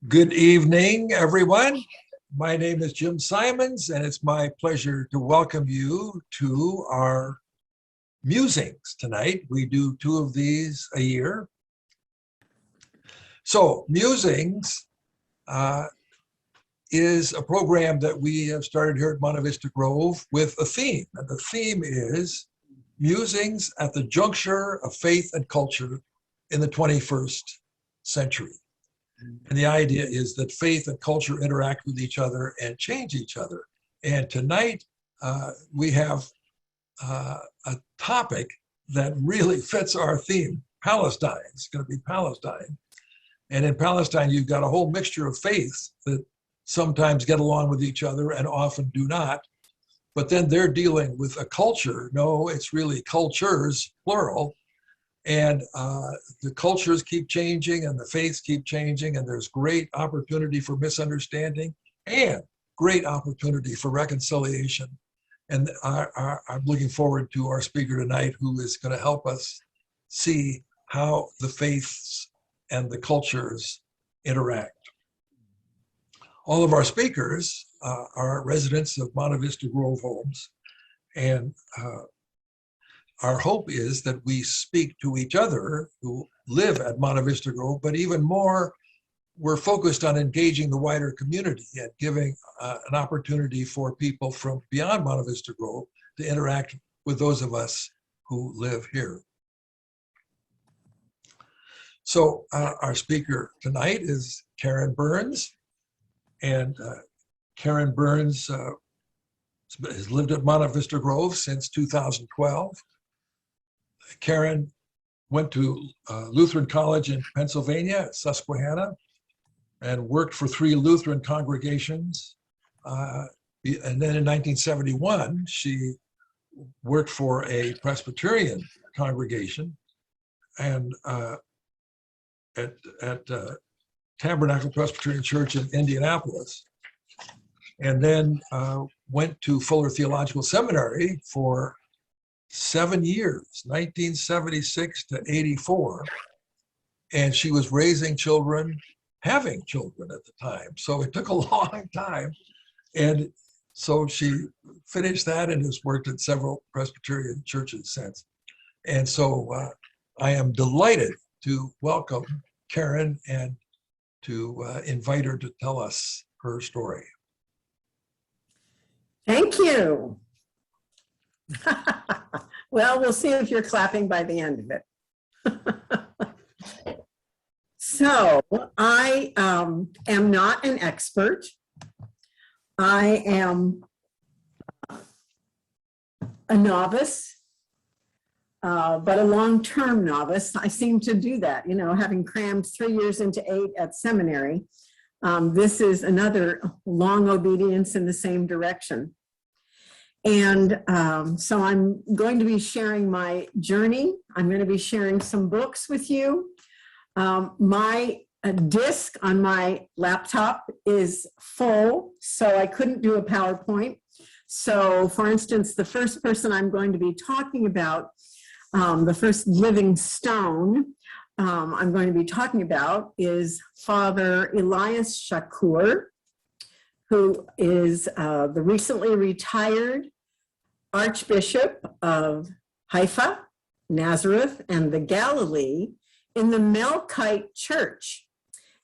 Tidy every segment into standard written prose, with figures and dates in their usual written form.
Good evening, everyone. My name is Jim Simons, and it's my pleasure to welcome you to our Musings tonight. We do 2 of these a year. So Musings is a program that we have started here at Monte Vista Grove with a theme. And the theme is Musings at the Juncture of Faith and Culture in the 21st Century. And the idea is that faith and culture interact with each other and change each other. And tonight we have a topic that really fits our theme, Palestine. It's going to be Palestine. And in Palestine, you've got a whole mixture of faiths that sometimes get along with each other and often do not. But then they're dealing with a culture. No, it's really cultures, plural. And the cultures keep changing and the faiths keep changing, and there's great opportunity for misunderstanding and great opportunity for reconciliation. And I'm looking forward to our speaker tonight, who is going to help us see how the faiths and the cultures interact. All of our speakers are residents of Monte Vista Grove homes, and our hope is that we speak to each other who live at Monte Vista Grove, but even more, we're focused on engaging the wider community and giving an opportunity for people from beyond Monte Vista Grove to interact with those of us who live here. So our speaker tonight is Karen Berns, and Karen Berns has lived at Monte Vista Grove since 2012. Karen went to Lutheran College in Pennsylvania at Susquehanna and worked for 3 Lutheran congregations. And then in 1971, she worked for a Presbyterian congregation and at Tabernacle Presbyterian Church in Indianapolis. And then went to Fuller Theological Seminary for 7 years, 1976 to 84, and she was raising children, having children at the time. So it took a long time. And so she finished that and has worked at several Presbyterian churches since. And so I am delighted to welcome Karen and to invite her to tell us her story. Thank you. Well, we'll see if you're clapping by the end of it. So I am not an expert. I am a novice, but a long-term novice. I seem to do that, you know, having crammed 3 years into 8 at seminary. This is another long obedience in the same direction. And so I'm going to be sharing my journey. I'm going to be sharing some books with you. My disk on my laptop is full, so I couldn't do a PowerPoint. So for instance, the first person I'm going to be talking about, the first living stone I'm going to be talking about is Father Elias Shakur, who is the recently retired Archbishop of Haifa, Nazareth, and the Galilee in the Melkite Church.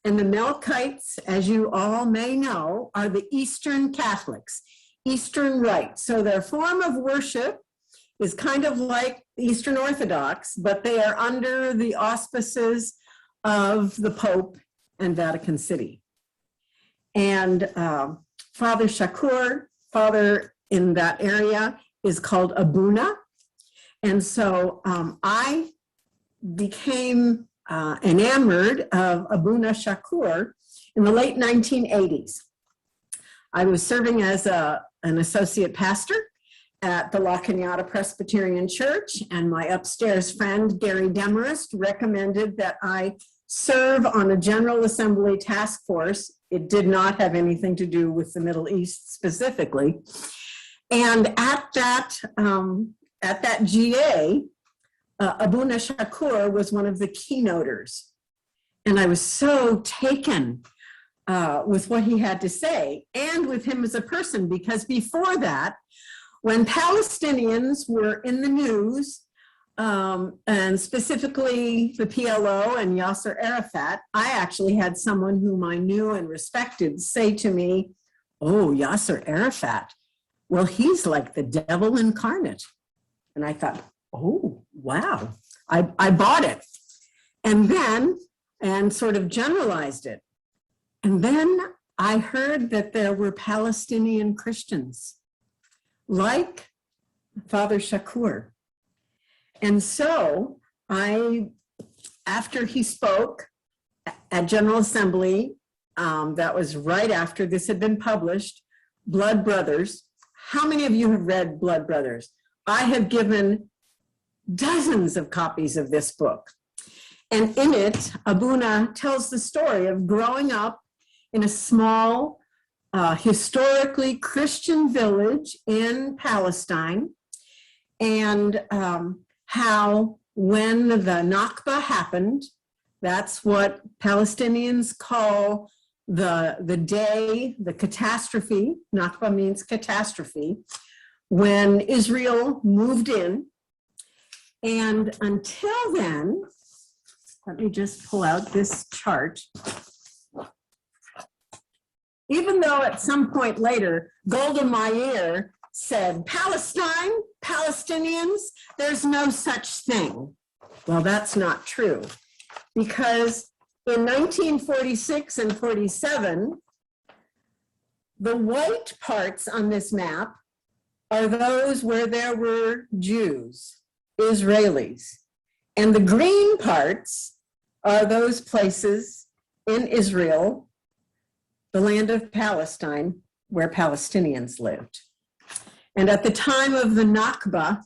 And the Melkites, as you all may know, are the Eastern Catholics, Eastern Rite. So their form of worship is kind of like the Eastern Orthodox, but they are under the auspices of the Pope and Vatican City. And Father Shakur, father in that area, is called Abuna. And so I became enamored of Abuna Shakur in the late 1980s. I was serving as an associate pastor at the Canada Presbyterian Church, and my upstairs friend, Gary Demarest, recommended that I serve on a General Assembly task force. It did not have anything to do with the Middle East specifically. And at that GA, Abuna Shakur was one of the keynoters. And I was so taken with what he had to say and with him as a person, because before that, when Palestinians were in the news, and specifically the PLO and Yasser Arafat, I actually had someone whom I knew and respected say to me, "Oh, Yasser Arafat, well, he's like the devil incarnate." And I thought, oh, wow, I bought it. And sort of generalized it. And then I heard that there were Palestinian Christians like Father Shakur. And so after he spoke at General Assembly, that was right after this had been published, Blood Brothers. How many of you have read Blood Brothers? I have given dozens of copies of this book. And in it, Abuna tells the story of growing up in a small, historically Christian village in Palestine, and how when the Nakba happened, that's what Palestinians call the day, the catastrophe. Nakba means catastrophe, when Israel moved in. And until then, let me just pull out this chart. Even though at some point later, Golda Meir said, Palestine, Palestinians, there's no such thing. Well, that's not true, because in 1946 and 47, the white parts on this map are those where there were Jews, Israelis, and the green parts are those places in Israel, the land of Palestine, where Palestinians lived. And at the time of the Nakba,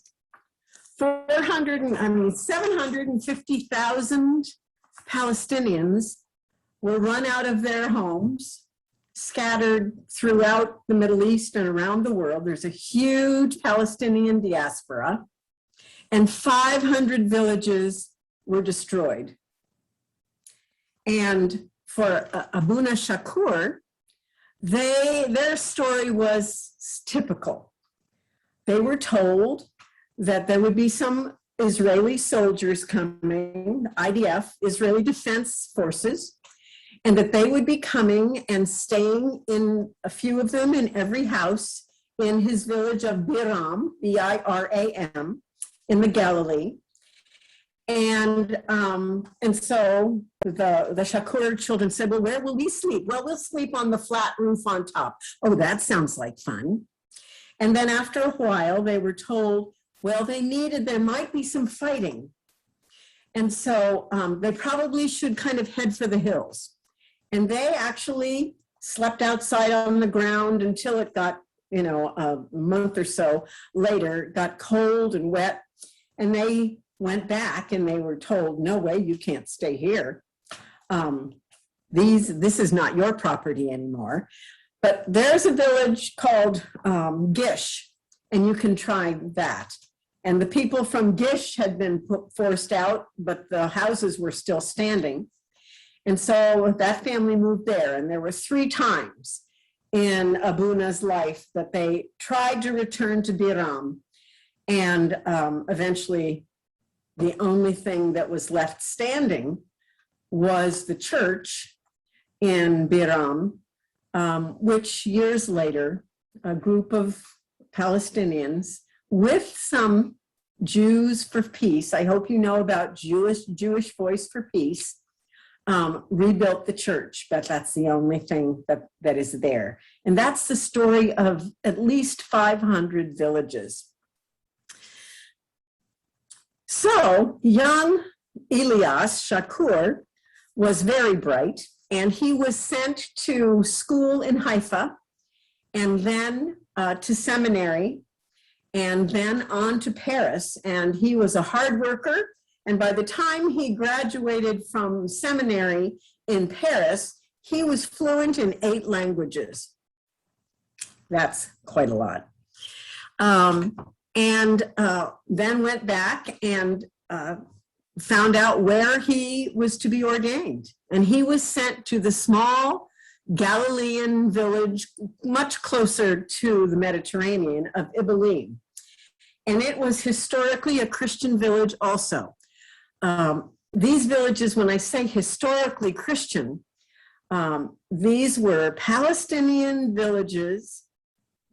750,000 Palestinians were run out of their homes, scattered throughout the Middle East and around the world. There's a huge Palestinian diaspora, and 500 villages were destroyed. And for Abuna Shakur, their story was typical. They were told that there would be some Israeli soldiers coming, IDF, Israeli Defense Forces, and that they would be coming and staying in, a few of them in every house in his village of Biram, B-I-R-A-M, in the Galilee. And so the Shakur children said, well, where will we sleep? Well, we'll sleep on the flat roof on top. Oh, that sounds like fun. And then after a while, they were told, well, there might be some fighting. And so they probably should kind of head for the hills. And they actually slept outside on the ground until it got, a month or so later, got cold and wet. And they went back and they were told, no way, you can't stay here. This is not your property anymore. But there's a village called Gish, and you can try that. And the people from Gish had been forced out, but the houses were still standing. And so that family moved there, and there were 3 times in Abuna's life that they tried to return to Biram, and eventually the only thing that was left standing was the church in Biram, which years later, a group of Palestinians with some Jews for Peace, I hope you know about Jewish Voice for Peace, rebuilt the church, but that's the only thing that is there. And that's the story of at least 500 villages. So young Elias Shakur was very bright, and he was sent to school in Haifa, and then to seminary, and then on to Paris. And he was a hard worker. And by the time he graduated from seminary in Paris, he was fluent in 8 languages. That's quite a lot. And then went back and found out where he was to be ordained. And he was sent to the small Galilean village, much closer to the Mediterranean, of Ibelin. And it was historically a Christian village also. These villages, when I say historically Christian, these were Palestinian villages.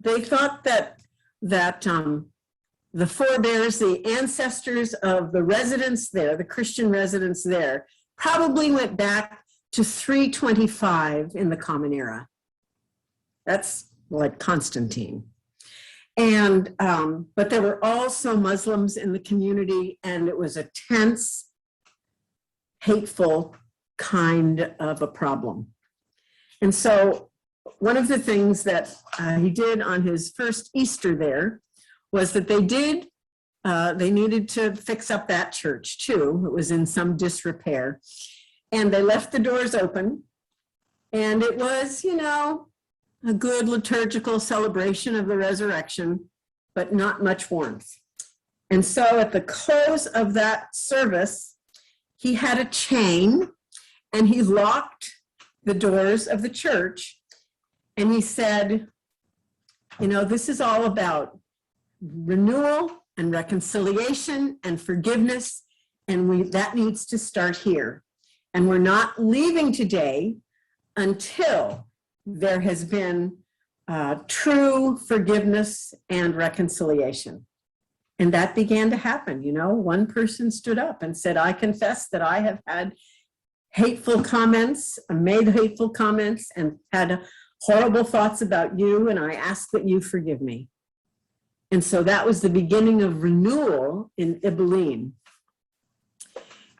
They thought that the forebears, the ancestors of the residents there, the Christian residents there, probably went back to 325 in the Common Era. That's like Constantine. And, but there were also Muslims in the community, and it was a tense, hateful kind of a problem. And so one of the things that he did on his first Easter there was that they needed to fix up that church too. It was in some disrepair. And they left the doors open. And it was, you know, a good liturgical celebration of the resurrection, but not much warmth. And so at the close of that service, he had a chain and he locked the doors of the church. And he said, you know, this is all about renewal and reconciliation and forgiveness. And that needs to start here. And we're not leaving today until there has been true forgiveness and reconciliation. And that began to happen. You know, one person stood up and said, I confess that I have had hateful comments, made hateful comments, and had horrible thoughts about you, and I ask that you forgive me. And so that was the beginning of renewal in Ibelin.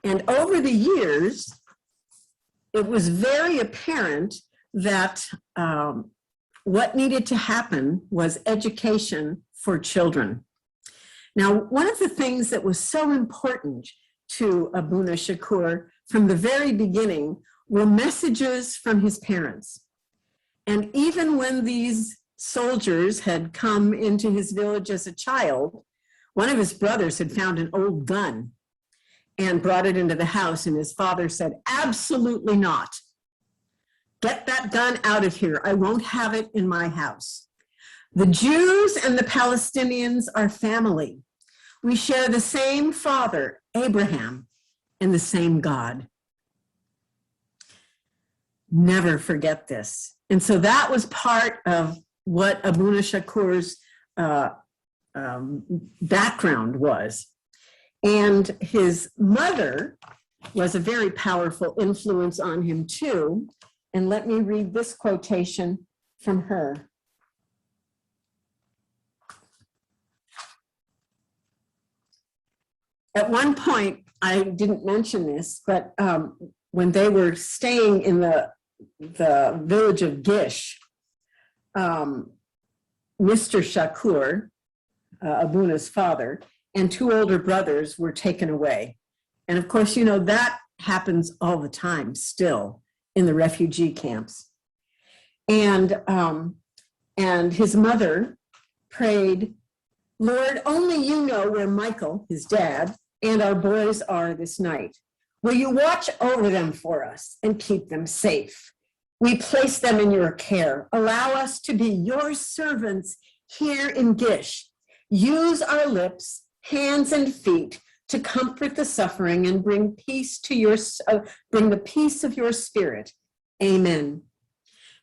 And over the years, it was very apparent that what needed to happen was education for children. Now, one of the things that was so important to Abuna Shakur from the very beginning were messages from his parents. And even when these soldiers had come into his village as a child, one of his brothers had found an old gun and brought it into the house, and his father said, absolutely not. Get that gun out of here. I won't have it in my house. The Jews and the Palestinians are family. We share the same father, Abraham, and the same God. Never forget this. And so that was part of what Abuna Shakur's background was. And his mother was a very powerful influence on him too. And let me read this quotation from her. At one point, I didn't mention this, but when they were staying in the village of Gish, Mr. Shakur, Abuna's father, and two older brothers were taken away. And of course, you know, that happens all the time still in the refugee camps. And his mother prayed, Lord, only you know where Michael, his dad, and our boys are this night. Will you watch over them for us and keep them safe? We place them in your care. Allow us to be your servants here in Gish. Use our lips, hands, and feet to comfort the suffering and bring peace to bring the peace of your spirit. Amen.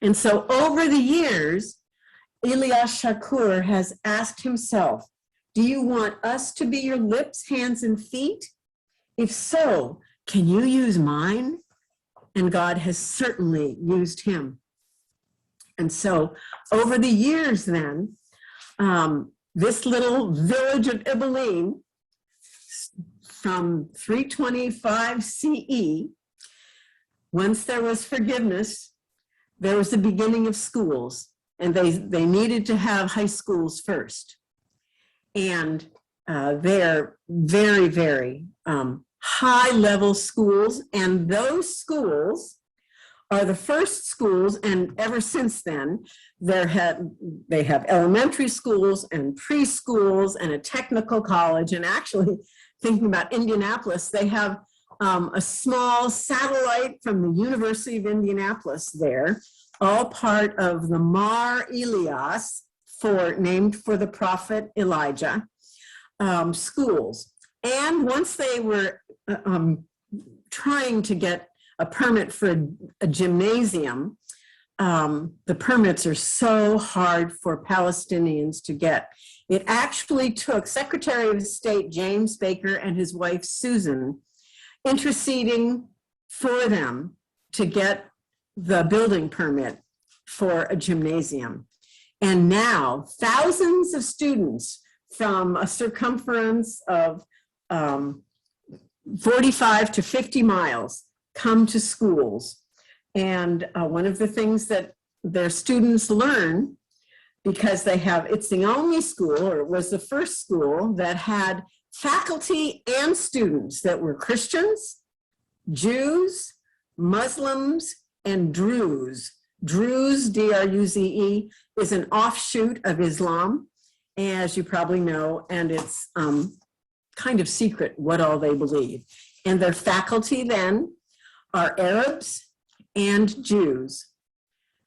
And so over the years, Elias Shakur has asked himself, do you want us to be your lips, hands, and feet? If so, can you use mine? And God has certainly used him. And so over the years then, this little village of Ibelin, from 325 CE, once there was forgiveness, there was the beginning of schools, and they needed to have high schools first. And they're very, very high-level schools, and those schools are the first schools, and ever since then, they have elementary schools and preschools and a technical college, and actually, thinking about Indianapolis, they have a small satellite from the University of Indianapolis there, all part of the Mar Elias, named for the prophet Elijah, schools. And once they were trying to get a permit for a gymnasium, the permits are so hard for Palestinians to get. It actually took Secretary of State James Baker and his wife Susan interceding for them to get the building permit for a gymnasium. And now thousands of students from a circumference of 45 to 50 miles come to schools. And one of the things that their students learn, because it's the only school, or it was the first school, that had faculty and students that were Christians, Jews, Muslims, and Druze. Druze, D-R-U-Z-E, is an offshoot of Islam, as you probably know, and it's kind of secret what all they believe. And their faculty then are Arabs and Jews.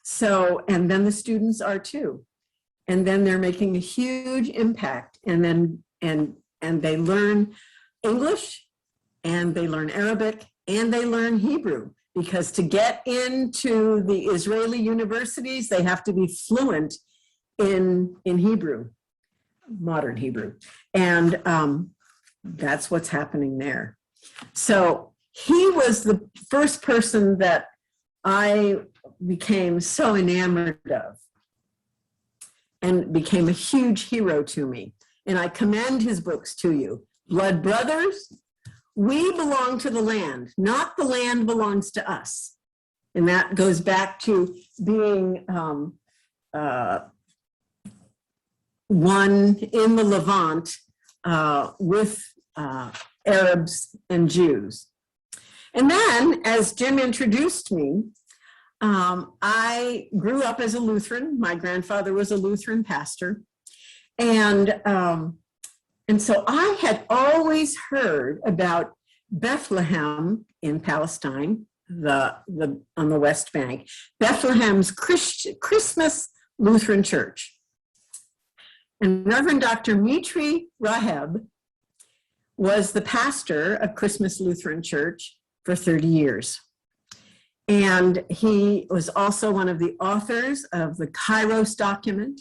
So, and then the students are too. And then they're making a huge impact. And then, and they learn English, and they learn Arabic, and they learn Hebrew, because to get into the Israeli universities, they have to be fluent in Hebrew, modern Hebrew. And that's what's happening there. So he was the first person that I became so enamored of and became a huge hero to me. And I commend his books to you. Blood Brothers, we belong to the land, not the land belongs to us. And that goes back to being one in the Levant with Arabs and Jews. And then, as Jim introduced me, I grew up as a Lutheran. My grandfather was a Lutheran pastor. And so I had always heard about Bethlehem in Palestine, on the West Bank, Bethlehem's Christmas Lutheran Church. And Reverend Dr. Mitri Raheb was the pastor of Christmas Lutheran Church for 30 years. And he was also one of the authors of the Kairos document.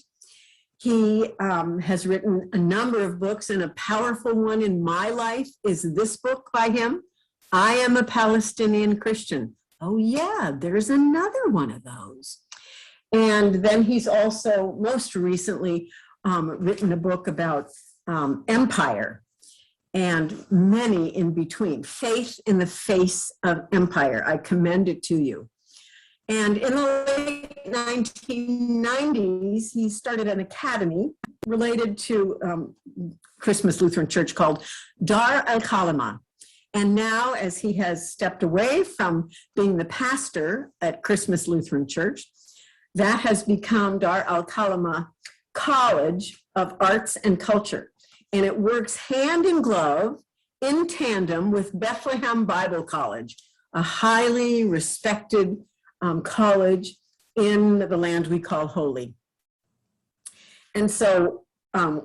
He has written a number of books, and a powerful one in my life is this book by him, I Am a Palestinian Christian. Oh yeah, there's another one of those. And then he's also most recently written a book about empire and many in between, Faith in the Face of Empire. I commend it to you. And in the late 1990s, he started an academy related to Christmas Lutheran Church called Dar al-Kalima. And now, as he has stepped away from being the pastor at Christmas Lutheran Church, that has become Dar al-Kalima College of Arts and Culture. And it works hand in glove, in tandem with Bethlehem Bible College, a highly respected college in the land we call holy. And so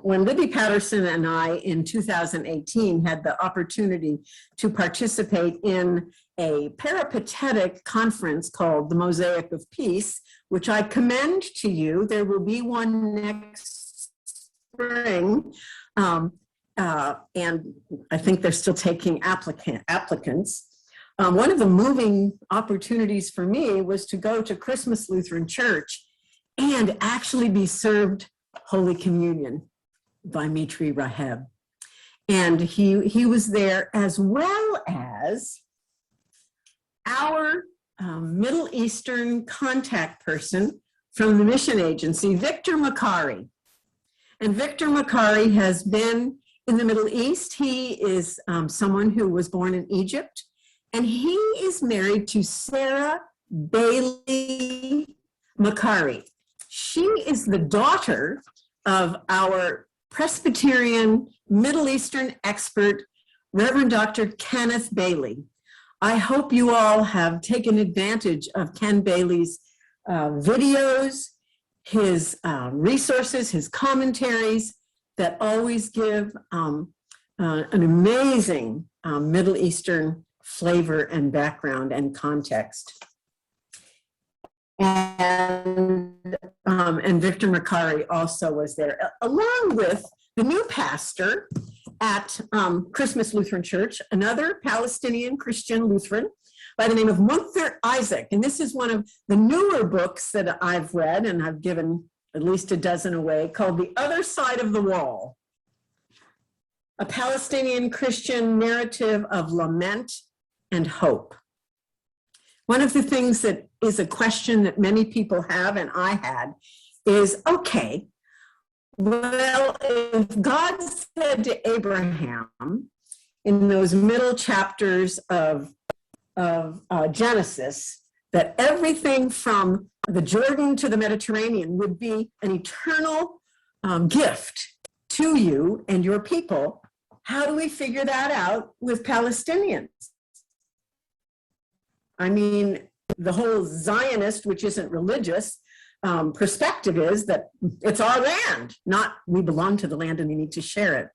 when Libby Patterson and I in 2018 had the opportunity to participate in a peripatetic conference called the Mosaic of Peace, which I commend to you, there will be one next spring, and I think they're still taking applicants. One of the moving opportunities for me was to go to Christmas Lutheran Church and actually be served Holy Communion by Mitri Raheb. And he was there, as well as our Middle Eastern contact person from the mission agency, Victor Makari. And Victor Makari has been in the Middle East. He is someone who was born in Egypt, and he is married to Sarah Bailey Makari. She is the daughter of our Presbyterian Middle Eastern expert, Reverend Dr. Kenneth Bailey. I hope you all have taken advantage of Ken Bailey's videos, his resources, his commentaries that always give an amazing Middle Eastern flavor and background and context. And Victor Macari also was there, along with the new pastor at Christmas Lutheran Church, another Palestinian Christian Lutheran by the name of Monte Isaac. And this is one of the newer books that I've read, and I've given at least a dozen away, called The Other Side of the Wall, a Palestinian Christian narrative of lament and hope. One of the things that is a question that many people have, and I had, is, okay, well, if God said to Abraham in those middle chapters of Genesis that everything from the Jordan to the Mediterranean would be an eternal gift to you and your people, how do we figure that out with Palestinians? I mean, the whole Zionist, which isn't religious, perspective is that it's our land, not we belong to the land and we need to share it.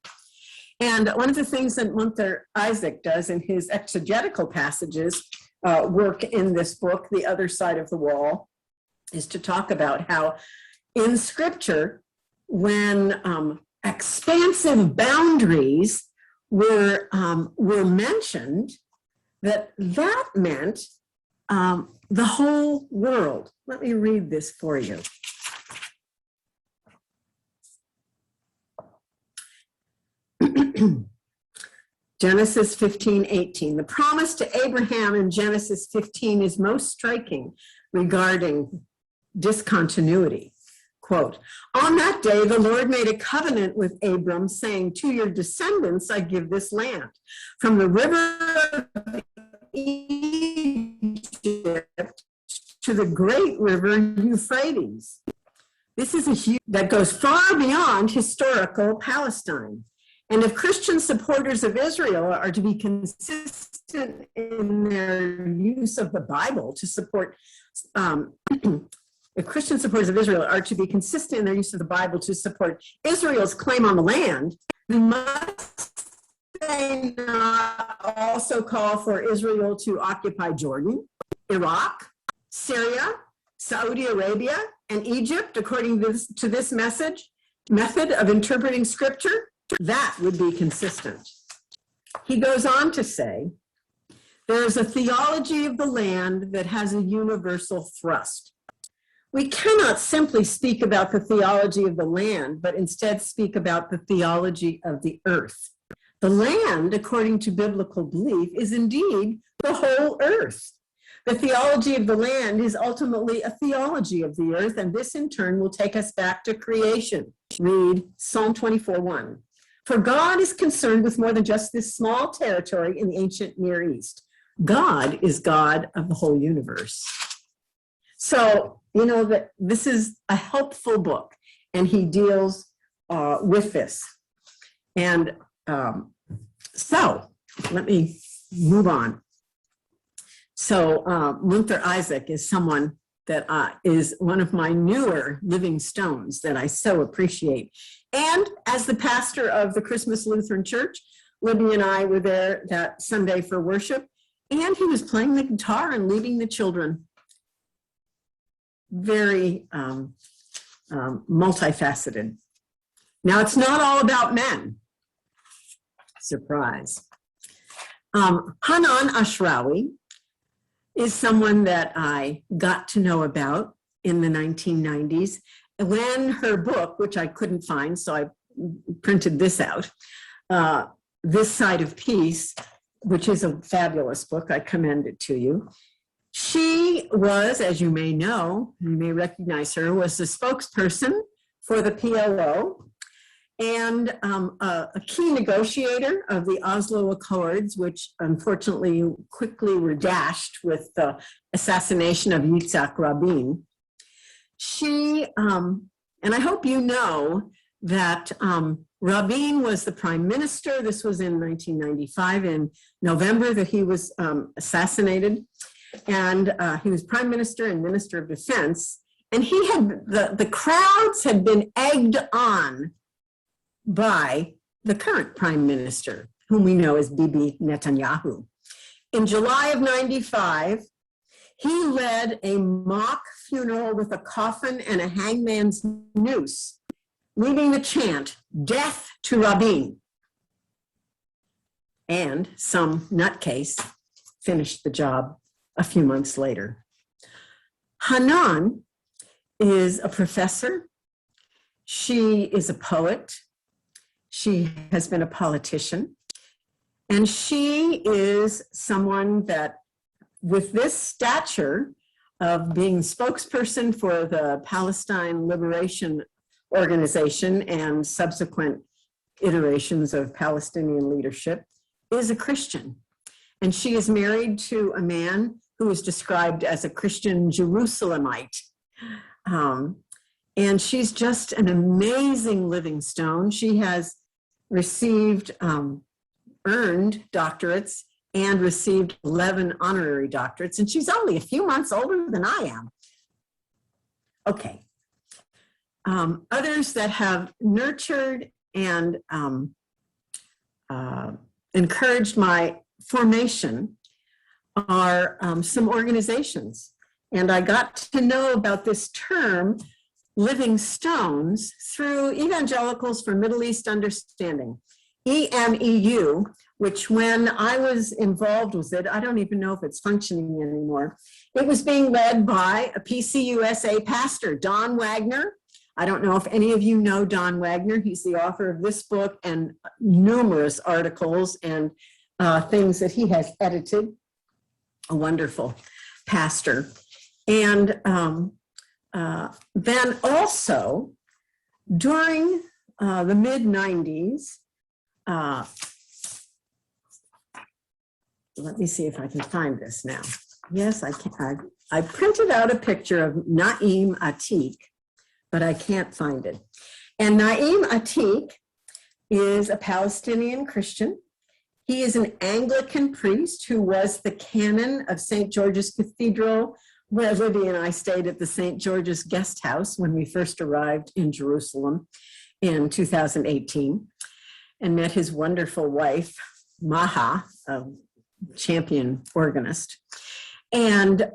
And one of the things that Monte Isaac does in his exegetical passages, work in this book, The Other Side of the Wall, is to talk about how in Scripture, when expansive boundaries were mentioned, that meant the whole world. Let me read this for you. Genesis 15:18. The promise to Abraham in Genesis 15 is most striking regarding discontinuity. Quote, on that day, the Lord made a covenant with Abram, saying, to your descendants, I give this land. From the river of Egypt to the great river Euphrates. This is a huge, that goes far beyond historical Palestine. And if Christian supporters of Israel are to be consistent in their use of the Bible to support, if Christian supporters of Israel are to be consistent in their use of the Bible to support Israel's claim on the land, then must they not also call for Israel to occupy Jordan, Iraq, Syria, Saudi Arabia, and Egypt, according to this method of interpreting Scripture? That would be consistent. He goes on to say, there is a theology of the land that has a universal thrust. We cannot simply speak about the theology of the land, but instead speak about the theology of the earth. The land, according to biblical belief, is indeed the whole earth. The theology of the land is ultimately a theology of the earth, and this in turn will take us back to creation. Read Psalm 24:1. For God is concerned with more than just this small territory in the ancient Near East. God is God of the whole universe. So, you know, that this is a helpful book, and he deals with this. And so let me move on. So Monte Isaac is someone that is one of my newer living stones that I so appreciate. And as the pastor of the Christmas Lutheran Church, Libby and I were there that Sunday for worship, and he was playing the guitar and leading the children. Very multifaceted. Now, it's not all about men. Surprise. Hanan Ashrawi is someone that I got to know about in the 1990s when her book, which I couldn't find, so I printed this out, This Side of Peace, which is a fabulous book. I commend it to you. She was, as you may know, you may recognize her, was the spokesperson for the PLO and a key negotiator of the Oslo Accords, which unfortunately quickly were dashed with the assassination of Yitzhak Rabin. She, and I hope you know that Rabin was the prime minister. This was in 1995, in November, that he was assassinated. And he was prime minister and minister of defense. And he had, the crowds had been egged on by the current prime minister, whom we know as Bibi Netanyahu. In July of 95, he led a mock funeral with a coffin and a hangman's noose, leading the chant, "Death to Rabin." And some nutcase finished the job a few months later. Hanan is a professor. She is a poet. She has been a politician. And she is someone that, with this stature of being spokesperson for the Palestine Liberation Organization and subsequent iterations of Palestinian leadership, is a Christian. And she is married to a man who is described as a Christian Jerusalemite. And she's just an amazing living stone. She has received earned doctorates and received 11 honorary doctorates, and she's only a few months older than I am. Okay. Others that have nurtured and encouraged my formation are some organizations. And I got to know about this term, living stones, through Evangelicals for Middle East Understanding, EMEU, which when I was involved with it, I don't even know if it's functioning anymore. It was being led by a PCUSA pastor, Don Wagner. I don't know if any of you know Don Wagner. He's the author of this book and numerous articles and things that he has edited. A wonderful pastor. And then also during the mid-90s, let me see if I can find this now. Yes, I can. I printed out a picture of Naim Atik, but I can't find it. And Naim Atik is a Palestinian Christian. He is an Anglican priest who was the canon of St. George's Cathedral, where Libby and I stayed at the St. George's Guest House when we first arrived in Jerusalem in 2018, and met his wonderful wife, Maha, a champion organist. And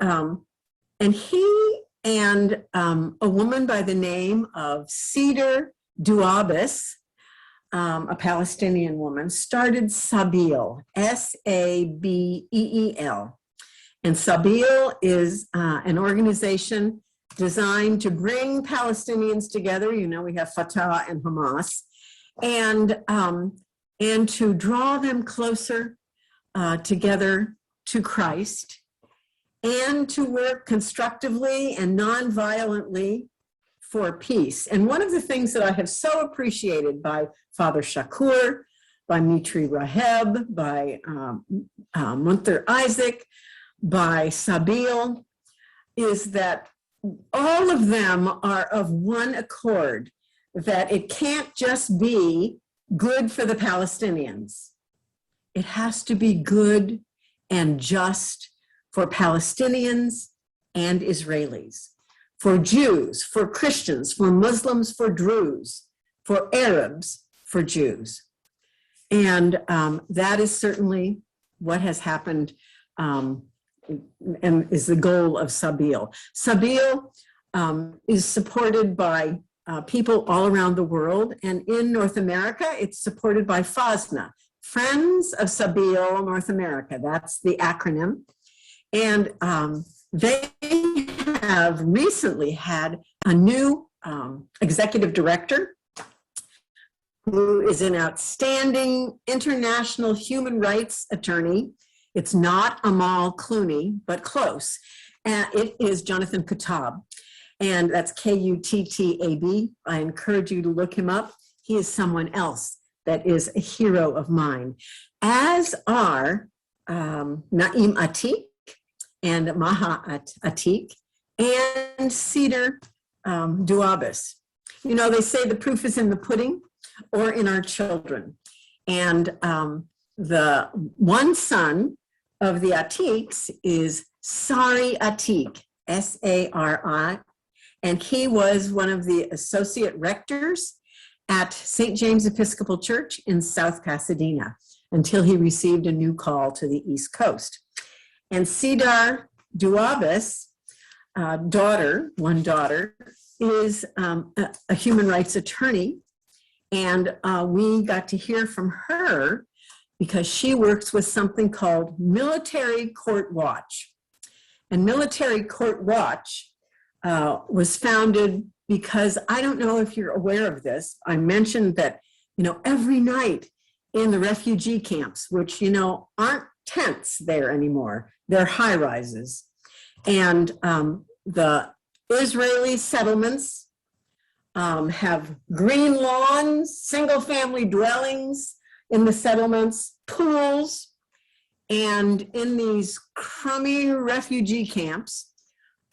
he and a woman by the name of Cedar Duabis, a Palestinian woman, started Sabeel, S-A-B-E-E-L. And Sabeel is an organization designed to bring Palestinians together. You know, we have Fatah and Hamas, and to draw them closer together to Christ, and to work constructively and non-violently for peace. And one of the things that I have so appreciated by Father Shakur, by Mitri Raheb, by Munther Isaac, by Sabeel, is that all of them are of one accord, that it can't just be good for the Palestinians. It has to be good and just for Palestinians and Israelis, for Jews, for Christians, for Muslims, for Druze, for Arabs, for Jews. And that is certainly what has happened and is the goal of Sabeel. Sabeel is supported by people all around the world, and in North America, it's supported by FASNA, Friends of Sabeel North America. That's the acronym. And they have recently had a new executive director who is an outstanding international human rights attorney. It's not Amal Clooney, but close. And it is Jonathan Kutab, and that's K-U-T-T-A-B. I encourage you to look him up. He is someone else that is a hero of mine, as are Naim Atik and Maha Atik and Cedar Duabis. You know, they say the proof is in the pudding or in our children. And the one son of the Atiks is Sari Atik, S-A-R-I, and he was one of the associate rectors at St. James Episcopal Church in South Pasadena until he received a new call to the East Coast. And Cedar Duabis, one daughter, is a human rights attorney. And we got to hear from her because she works with something called Military Court Watch. And Military Court Watch was founded because, I don't know if you're aware of this, I mentioned that, every night in the refugee camps, which, aren't tents there anymore, they're high rises. And the Israeli settlements have green lawns, single family dwellings in the settlements, pools, and in these crummy refugee camps,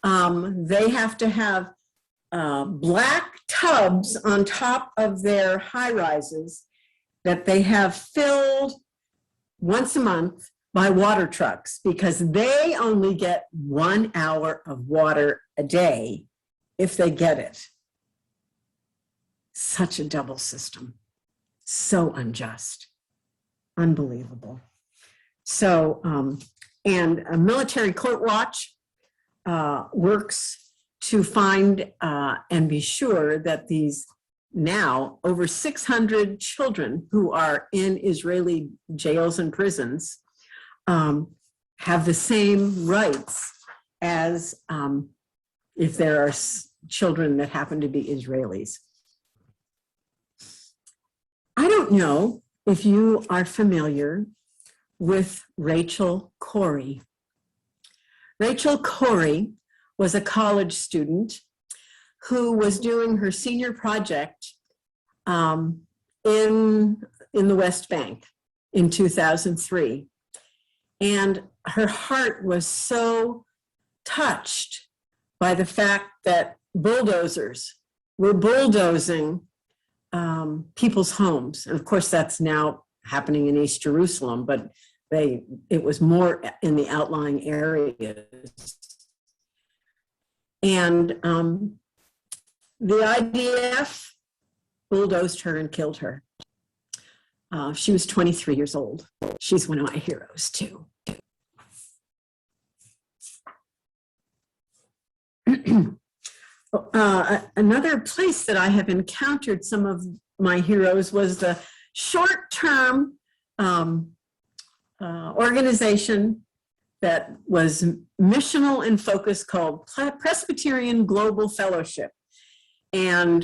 they have to have black tubs on top of their high rises that they have filled once a month by water trucks because they only get 1 hour of water a day if they get it. Such a double system. So unjust. Unbelievable. So, and a Military Court Watch works to find and be sure that these now over 600 children who are in Israeli jails and prisons have the same rights as if there are children that happen to be Israelis. I don't know if you are familiar with Rachel Corrie. Rachel Corrie was a college student who was doing her senior project in the West Bank in 2003. And her heart was so touched by the fact that bulldozers were bulldozing people's homes. And of course, that's now happening in East Jerusalem, but it was more in the outlying areas. And the IDF bulldozed her and killed her. She was 23 years old. She's one of my heroes too. Another place that I have encountered some of my heroes was the short-term organization that was missional in focus called Presbyterian Global Fellowship. And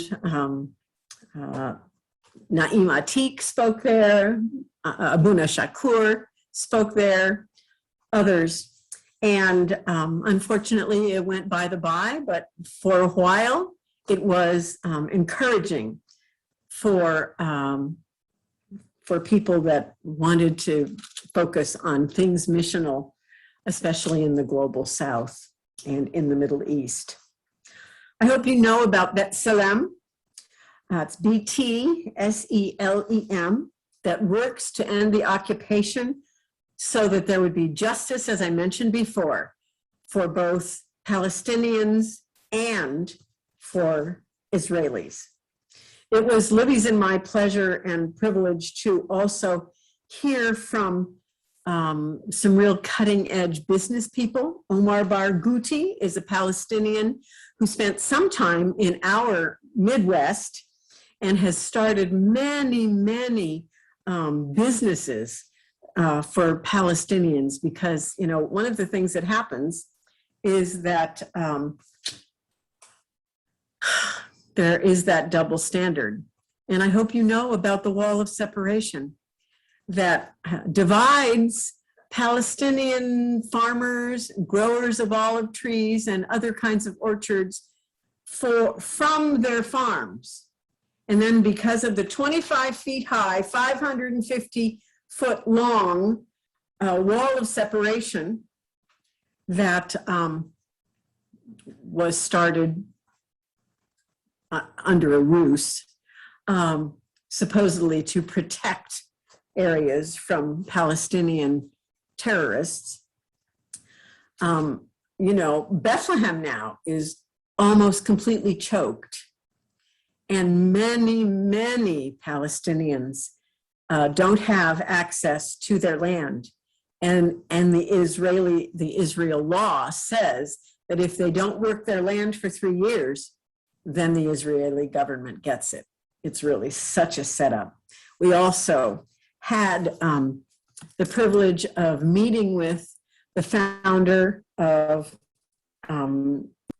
Naim Atik spoke there, Abuna Shakur spoke there, others. And unfortunately, it went by the by, but for a while, it was encouraging for people that wanted to focus on things missional, especially in the global South and in the Middle East. I hope you know about B'Tselem. It's B-T-S-E-L-E-M, that works to end the occupation so that there would be justice, as I mentioned before, for both Palestinians and for Israelis. It was Libby's and my pleasure and privilege to also hear from some real cutting edge business people. Omar Barghouti is a Palestinian who spent some time in our Midwest and has started many, many businesses for Palestinians because, one of the things that happens is that there is that double standard. And I hope you know about the wall of separation that divides Palestinian farmers, growers of olive trees and other kinds of orchards from their farms. And then because of the 25 feet high, 550 foot long wall of separation that was started under a ruse, supposedly to protect areas from Palestinian terrorists. You know, Bethlehem now is almost completely choked. And many, many Palestinians don't have access to their land. And the Israel law says that if they don't work their land for 3 years, then the Israeli government gets it. It's really such a setup. We also had the privilege of meeting with the founder of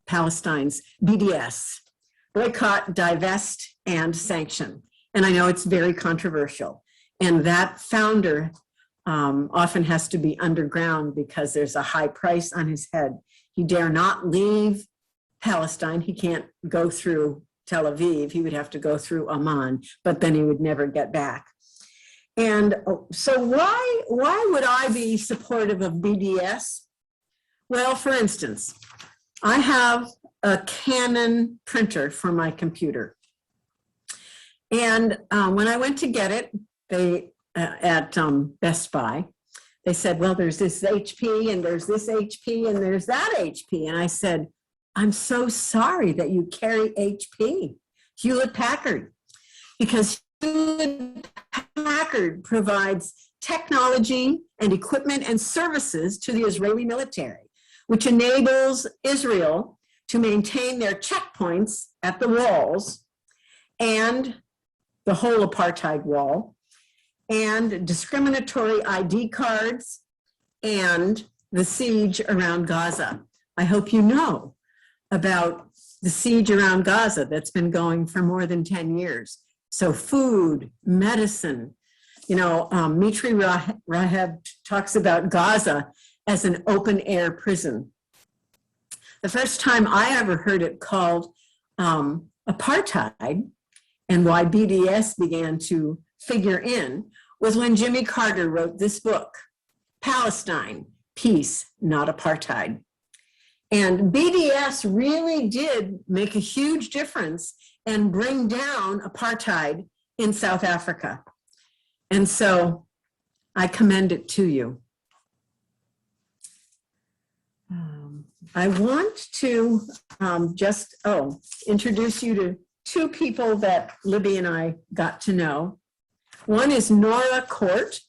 Palestine's BDS, Boycott, Divest, and Sanction. And I know it's very controversial. And that founder often has to be underground because there's a high price on his head. He dare not leave Palestine. He can't go through Tel Aviv. He would have to go through Amman, but then he would never get back. And so why would I be supportive of BDS? Well, for instance, I have a Canon printer for my computer. And when I went to get it, they at Best Buy, they said, well, there's this HP and there's this HP and there's that HP. And I said, I'm so sorry that you carry HP, Hewlett-Packard, because Hewlett-Packard provides technology and equipment and services to the Israeli military, which enables Israel to maintain their checkpoints at the walls and the whole apartheid wall, and discriminatory ID cards, and the siege around Gaza. I hope you know about the siege around Gaza that's been going for more than 10 years. So food, medicine, you know, Mitri Raheb talks about Gaza as an open air prison. The first time I ever heard it called apartheid, and why BDS began to figure in, was when Jimmy Carter wrote this book, Palestine, Peace, Not Apartheid. And BDS really did make a huge difference and bring down apartheid in South Africa. And so I commend it to you. I want to introduce you to two people that Libby and I got to know. One is Nora Court.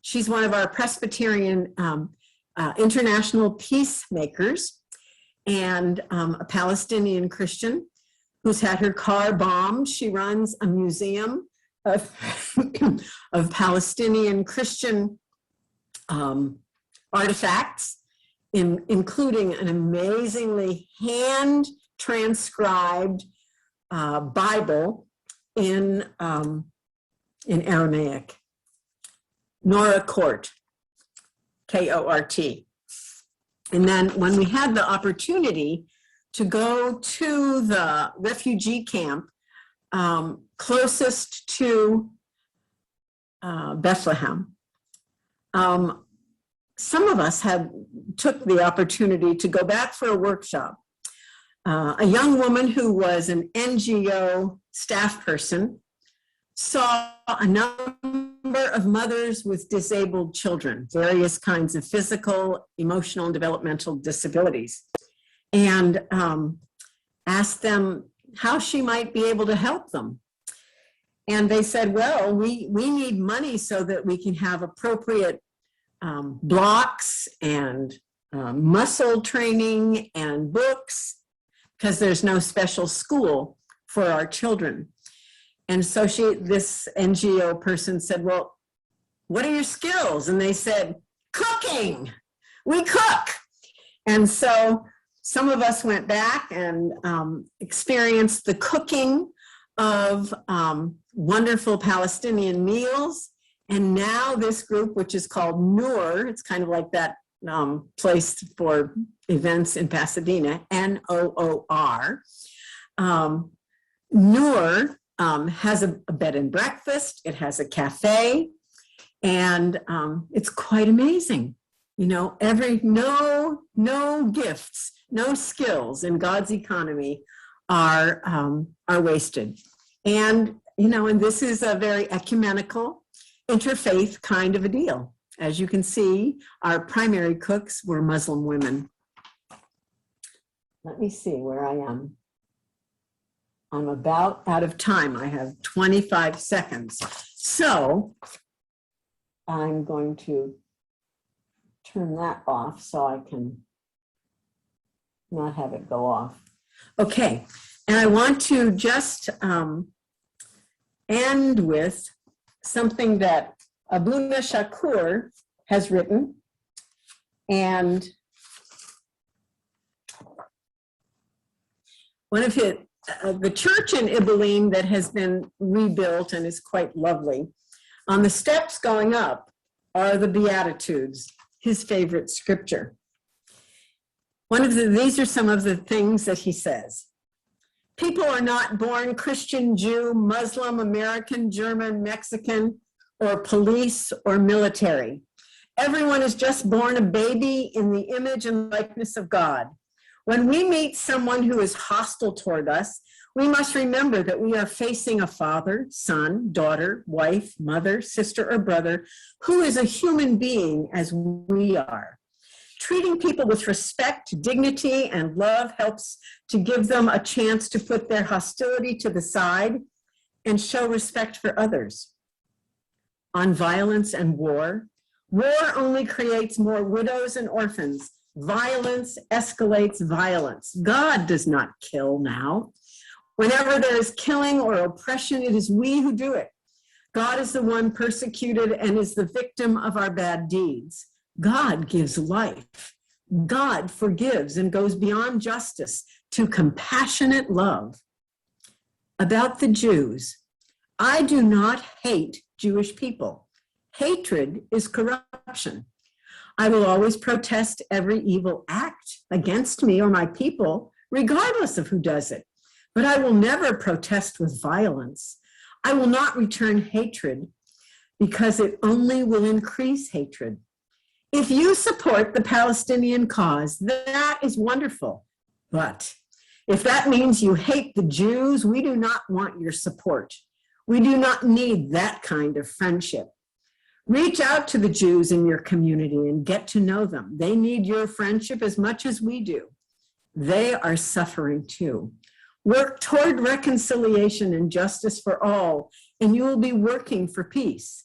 She's one of our Presbyterian international peacemakers, and a Palestinian Christian who's had her car bombed. She runs a museum of, of Palestinian Christian artifacts, including an amazingly hand-transcribed Bible in Aramaic. Nora Court, K-O-R-T. And then when we had the opportunity to go to the refugee camp closest to Bethlehem, some of us took the opportunity to go back for a workshop. A young woman who was an NGO staff person saw a number of mothers with disabled children, various kinds of physical, emotional, and developmental disabilities, and asked them how she might be able to help them. And they said, well, we need money so that we can have appropriate blocks and muscle training and books, because there's no special school for our children. And so this NGO person said, well, what are your skills? And they said, cooking, we cook. And so some of us went back and experienced the cooking of wonderful Palestinian meals. And now this group, which is called Noor, it's kind of like that place for events in Pasadena, N-O-O-R. Noor has a bed and breakfast, it has a cafe, and it's quite amazing. You know, no gifts, no skills in God's economy are wasted. And, you know, and this is a very ecumenical, interfaith kind of a deal. As you can see, our primary cooks were Muslim women. let me see where I am. I'm about out of time. I have 25 seconds. So I'm going to turn that off so I can not have it go off. Okay, and I want to just end with something that Abuna Shakur has written. And one of his, the church in Ibilene that has been rebuilt and is quite lovely, on the steps going up are the Beatitudes, his favorite scripture. These are some of the things that he says. People are not born Christian, Jew, Muslim, American, German, Mexican, or police or military. Everyone is just born a baby in the image and likeness of God. When we meet someone who is hostile toward us, we must remember that we are facing a father, son, daughter, wife, mother, sister, or brother who is a human being as we are. Treating people with respect, dignity, and love helps to give them a chance to put their hostility to the side and show respect for others. On violence and war, war only creates more widows and orphans. Violence escalates violence. God does not kill now. Whenever there is killing or oppression, it is we who do it. God is the one persecuted and is the victim of our bad deeds. God gives life. God forgives and goes beyond justice to compassionate love. About the Jews, I do not hate Jewish people. Hatred is corruption. I will always protest every evil act against me or my people, regardless of who does it. But I will never protest with violence. I will not return hatred because it only will increase hatred. If you support the Palestinian cause, that is wonderful. But if that means you hate the Jews, we do not want your support. We do not need that kind of friendship. Reach out to the Jews in your community and get to know them. They need your friendship as much as we do. They are suffering too. Work toward reconciliation and justice for all, and you will be working for peace.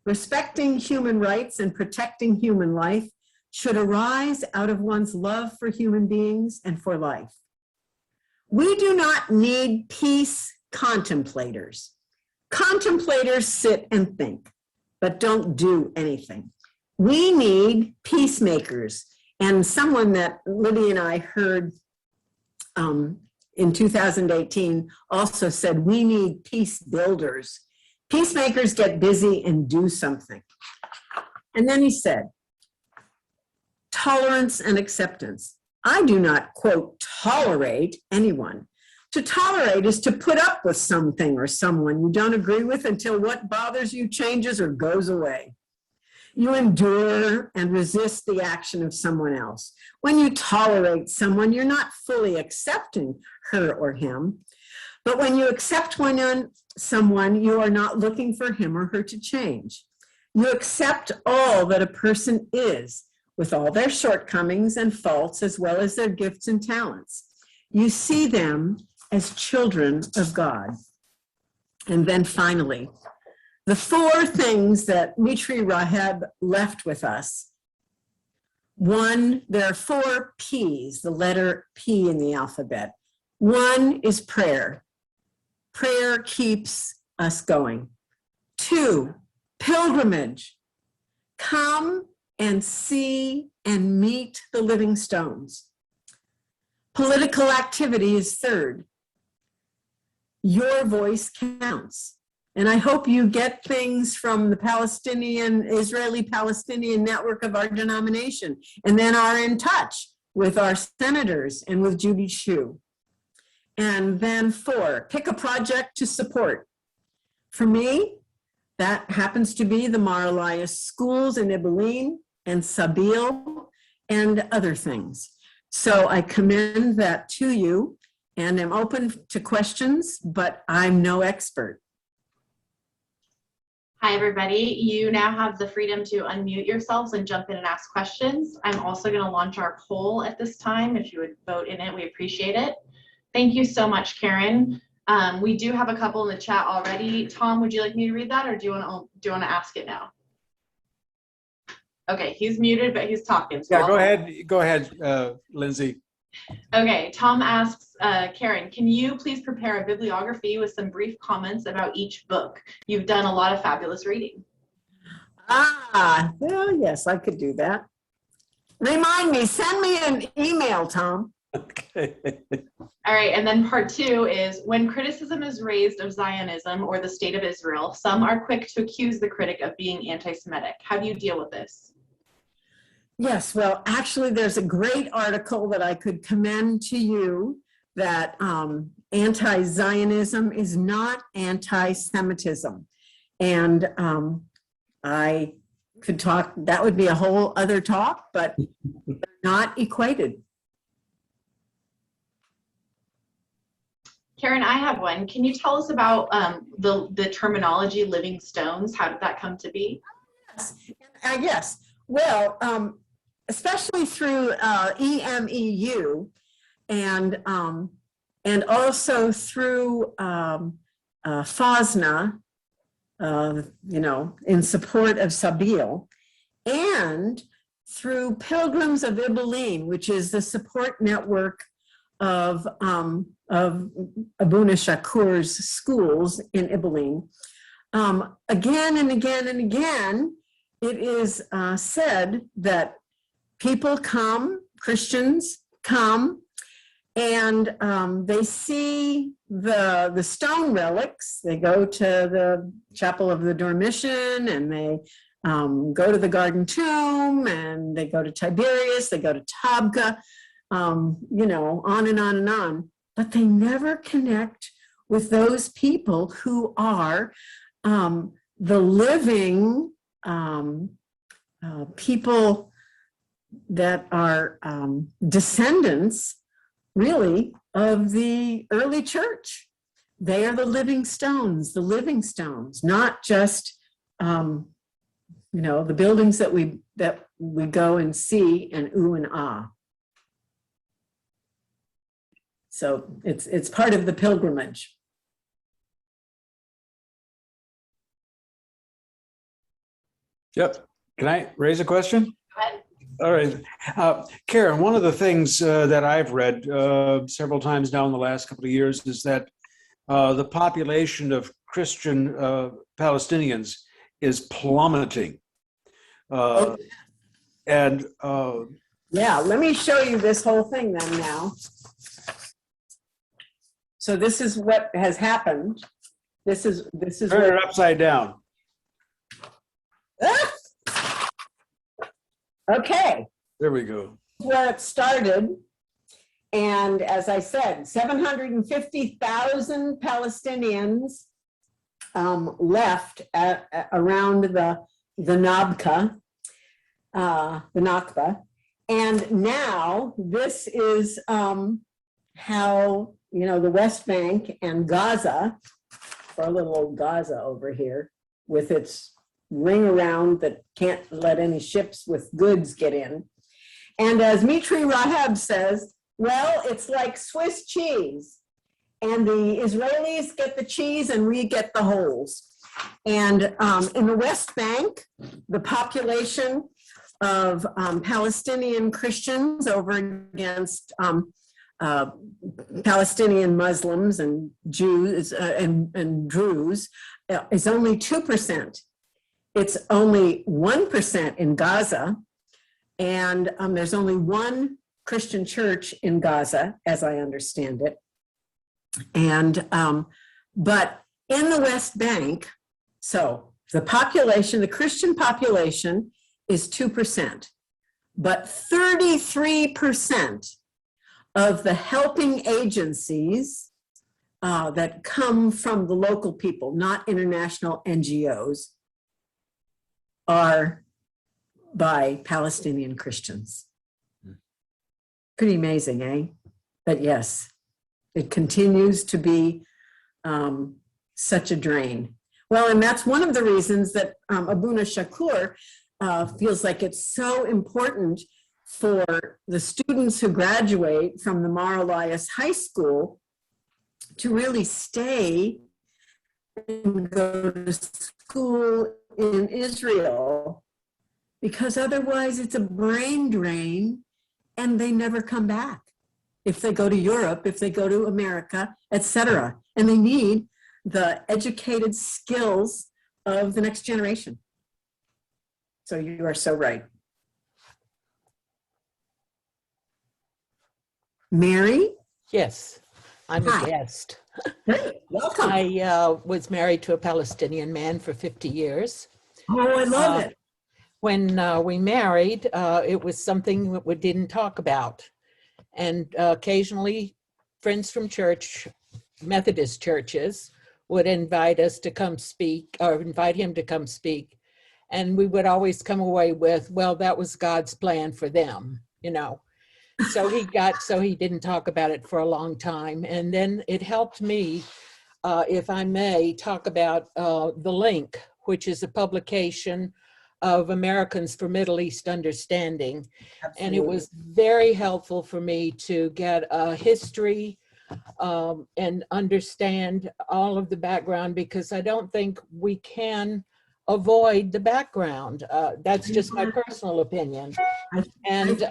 Respecting human rights and protecting human life should arise out of one's love for human beings and for life. We do not need peace contemplators. Contemplators sit and think, but don't do anything. We need peacemakers. And someone that Libby and I heard in 2018 also said, we need peace builders. Peacemakers get busy and do something. And then he said, tolerance and acceptance. I do not, quote, tolerate anyone. To tolerate is to put up with something or someone you don't agree with until what bothers you changes or goes away. You endure and resist the action of someone else. When you tolerate someone, you're not fully accepting her or him. But when you accept someone, you are not looking for him or her to change. You accept all that a person is, with all their shortcomings and faults, as well as their gifts and talents. You see them as children of God. And then finally, the four things that Mitri Raheb left with us. One, there are four P's, the letter P in the alphabet. One is prayer. Prayer keeps us going. Two, pilgrimage. Come and see and meet the living stones. Political activity is third. Your voice counts. And I hope you get things from the Israeli-Palestinian network of our denomination, and then are in touch with our senators and with Judy Shu. And then four, pick a project to support. For me, that happens to be the Mar Elias schools in Ibilene and Sabil and other things. So I commend that to you and am open to questions, but I'm no expert. Hi, everybody. You now have the freedom to unmute yourselves and jump in and ask questions. I'm also going to launch our poll at this time. If you would vote in it, we appreciate it. Thank you so much, Karen. We do have a couple in the chat already. Tom, would you like me to read that, or do you want to ask it now? Okay, he's muted, but he's talking. So yeah, go ahead, Lindsay. Okay, Tom asks, Karen, can you please prepare a bibliography with some brief comments about each book? You've done a lot of fabulous reading. Well, yes, I could do that. Remind me, send me an email, Tom. Okay. All right, and then part 2 is, when criticism is raised of Zionism or the state of Israel, some are quick to accuse the critic of being anti-Semitic. How do you deal with this? Yes, well, actually, there's a great article that I could commend to you that anti-Zionism is not anti-Semitism. And I could talk, that would be a whole other talk, but they're not equated. Karen, I have one. Can you tell us about the terminology living stones? How did that come to be? Yes. Well, especially through EMEU and also through FOSNA, you know, in support of Sabeel, and through Pilgrims of Ibelin, which is the support network of Abuna Shakur's schools in Ibelin. Again and again and again, it is said that people come, Christians come, and they see the stone relics. They go to the Chapel of the Dormition, and they go to the Garden Tomb, and they go to Tiberias, they go to Tabgha, you know, on and on and on. But they never connect with those people who are the living people that are descendants, really, of the early church. They are the living stones, not just, you know, the buildings that we go and see and ooh and ah. So it's part of the pilgrimage. Yep. Can I raise a question? Go ahead. All right. Karen, one of the things that I've read several times now in the last couple of years is that the population of Christian Palestinians is plummeting. And yeah, let me show you this whole thing then now. So this is what has happened. This is turn it upside down. Okay. There we go. Where it started. And as I said, 750,000 Palestinians left around the Nakba, and now this is how, you know, the West Bank and Gaza, for a little old Gaza over here, with its ring around that can't let any ships with goods get in. And as Mitri Raheb says, well, it's like Swiss cheese, and the Israelis get the cheese and we get the holes. And in the West Bank, the population of Palestinian Christians over against Palestinian Muslims and Jews and Druze is only 2%. It's only 1% in Gaza, and there's only one Christian church in Gaza, as I understand it. And but in the West Bank, so the population, the Christian population is 2%, but 33% of the helping agencies that come from the local people, not international NGOs, are by Palestinian Christians. Pretty amazing, eh? But yes, it continues to be such a drain. Well, and that's one of the reasons that Abuna Shakur feels like it's so important for the students who graduate from the Mar Elias High School to really stay and go to school in Israel, because otherwise it's a brain drain and they never come back. If they go to Europe, if they go to America, etc. And they need the educated skills of the next generation. So you are so right. Mary? Yes, I'm Hi. a guest. Great, welcome. I was married to a Palestinian man for 50 years. Oh, I love it. When we married, it was something that we didn't talk about. And occasionally friends from church, Methodist churches, would invite us to come speak, or invite him to come speak. And we would always come away with, well, that was God's plan for them, you know. So he didn't talk about it for a long time. And then it helped me, if I may, talk about The Link, which is a publication of Americans for Middle East Understanding. Absolutely. And it was very helpful for me to get a history and understand all of the background, because I don't think we can avoid the background. That's just my personal opinion. And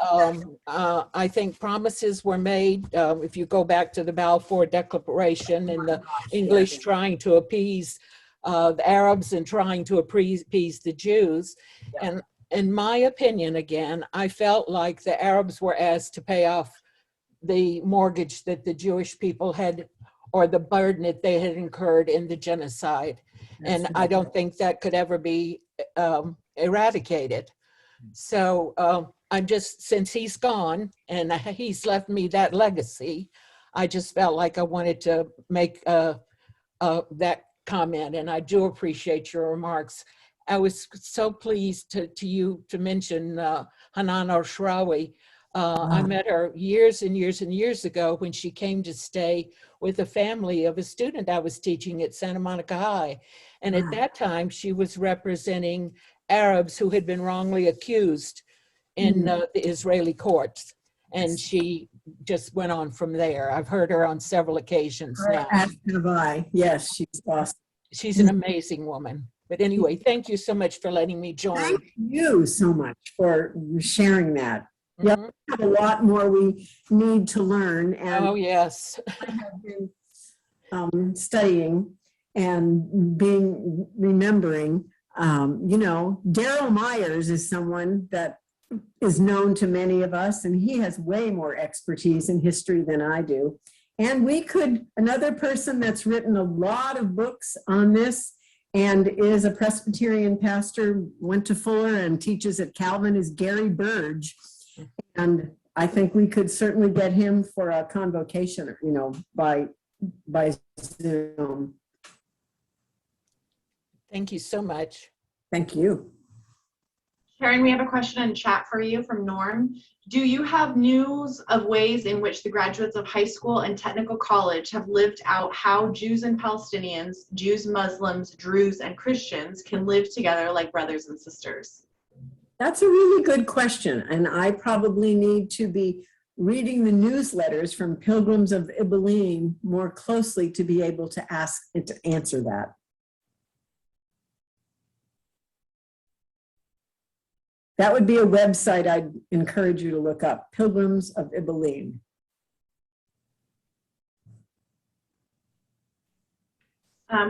I think promises were made. If you go back to the Balfour Declaration and the English trying to appease the Arabs and trying to appease the Jews. And in my opinion, again, I felt like the Arabs were asked to pay off the mortgage that the Jewish people had, or the burden that they had incurred in the genocide. And I don't think that could ever be eradicated. So I'm just, since he's gone and he's left me that legacy, I just felt like I wanted to make that comment, and I do appreciate your remarks. I was so pleased to mention Hanan al-Shrawi. I met her years and years and years ago when she came to stay with a family of a student I was teaching at Santa Monica High. And at that time, she was representing Arabs who had been wrongly accused in the Israeli courts. And she just went on from there. I've heard her on several occasions now. As have I. Yes, she's awesome. She's an amazing woman. But anyway, thank you so much for letting me join. Thank you so much for sharing that. Yeah, we have a lot more we need to learn. And Oh, yes. I have been studying and remembering, Daryl Myers is someone that is known to many of us, and he has way more expertise in history than I do. And another person that's written a lot of books on this and is a Presbyterian pastor, went to Fuller and teaches at Calvin, is Gary Burge. And I think we could certainly get him for a convocation, by Zoom. Thank you so much. Thank you. Karen, we have a question in chat for you from Norm. Do you have news of ways in which the graduates of high school and technical college have lived out how Jews and Palestinians, Jews, Muslims, Druze, and Christians can live together like brothers and sisters? That's a really good question. And I probably need to be reading the newsletters from Pilgrims of Ibalim more closely to be able to answer that. That would be a website I'd encourage you to look up, Pilgrims of Ibalim.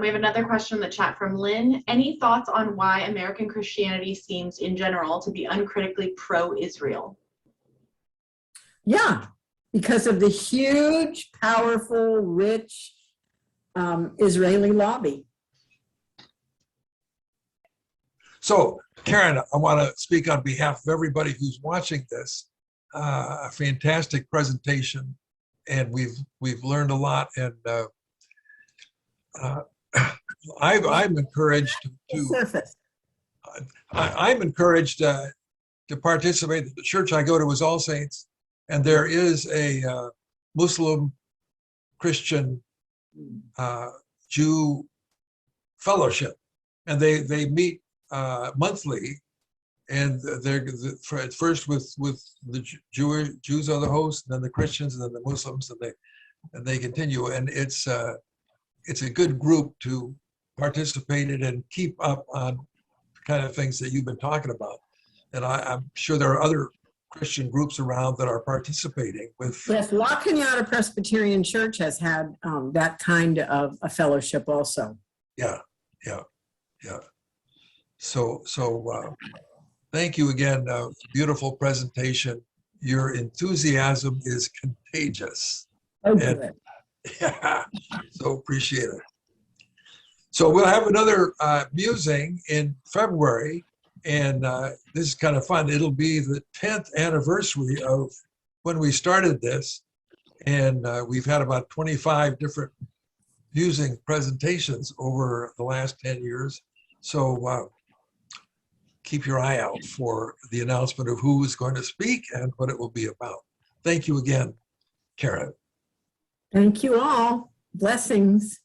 We have another question in the chat from Lynn. Any thoughts on why American Christianity seems in general to be uncritically pro-Israel? Yeah, because of the huge, powerful, rich Israeli lobby. So, Karen, I want to speak on behalf of everybody who's watching this. A fantastic presentation, and we've learned a lot. And I'm encouraged to. I'm encouraged to participate. The church I go to is All Saints, and there is a Muslim, Christian, Jew fellowship and they meet monthly, and they're first with the Jews are the host, and then the Christians, and then the Muslims, and they continue, and it's a good group to participate in and keep up on the kind of things that you've been talking about. And I'm sure there are other Christian groups around that are participating with. Yes, Canada Presbyterian Church has had that kind of a fellowship also. Yeah. So thank you again. Beautiful presentation. Your enthusiasm is contagious. Oh, And- good. Yeah, so appreciate it. So we'll have another musing in February, and this is kind of fun. It'll be the 10th anniversary of when we started this, and we've had about 25 different musing presentations over the last 10 years. So keep your eye out for the announcement of who is going to speak and what it will be about. Thank you again, Karen. Thank you all. Blessings.